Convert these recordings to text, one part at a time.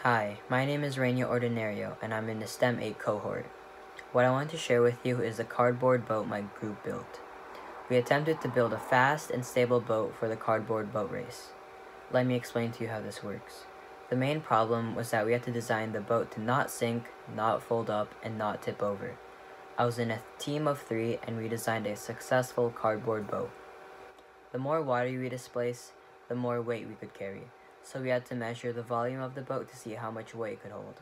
Hi, my name is Rainier Ordinario, and I'm in the STEM 8 cohort. What I want to share with you is the cardboard boat my group built. We attempted to build a fast and stable boat for the cardboard boat race. Let me explain to you how this works. The main problem was that we had to design the boat to not sink, not fold up, and not tip over. I was in a team of 3 and we designed a successful cardboard boat. The more water we displaced, the more weight we could carry, so we had to measure the volume of the boat to see how much weight it could hold.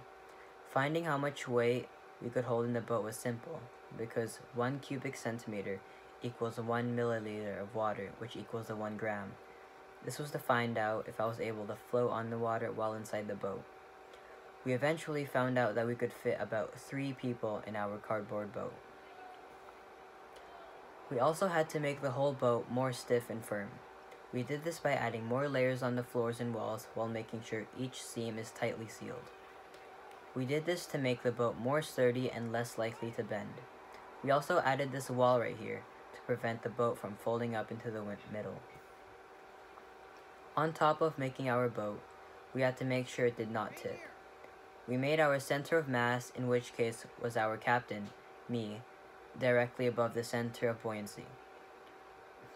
Finding how much weight we could hold in the boat was simple, because 1 cubic centimeter equals 1 milliliter of water, which equals 1 gram. This was to find out if I was able to float on the water while inside the boat. We eventually found out that we could fit about 3 people in our cardboard boat. We also had to make the whole boat more stiff and firm. We did this by adding more layers on the floors and walls while making sure each seam is tightly sealed. We did this to make the boat more sturdy and less likely to bend. We also added this wall right here to prevent the boat from folding up into the middle. On top of making our boat, we had to make sure it did not tip. We made our center of mass, in which case was our captain, me, directly above the center of buoyancy.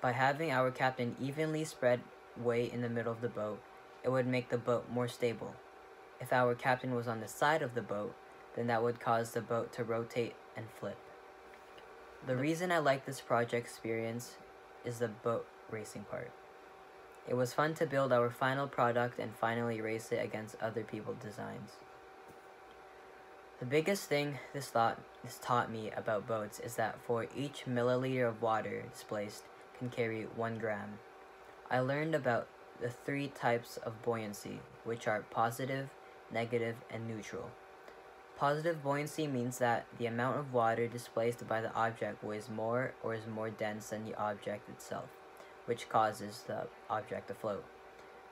By having our captain evenly spread weight in the middle of the boat, it would make the boat more stable. If our captain was on the side of the boat, then that would cause the boat to rotate and flip. The reason I like this project experience is the boat racing part. It was fun to build our final product and finally race it against other people's designs. The biggest thing this taught me about boats is that for each milliliter of water displaced can carry 1 gram. I learned about the 3 types of buoyancy, which are positive, negative, and neutral. Positive buoyancy means that the amount of water displaced by the object weighs more or is more dense than the object itself, which causes the object to float.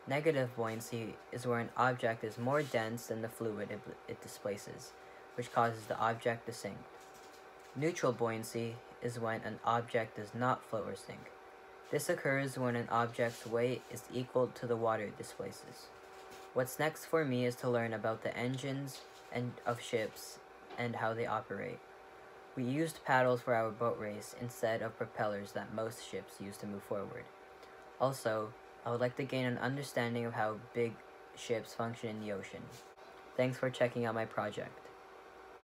Negative buoyancy is where an object is more dense than the fluid it displaces, which causes the object to sink. Neutral buoyancy is when an object does not float or sink. This occurs when an object's weight is equal to the water it displaces. What's next for me is to learn about the engines of ships and how they operate. We used paddles for our boat race instead of propellers that most ships use to move forward. Also, I would like to gain an understanding of how big ships function in the ocean. Thanks for checking out my project.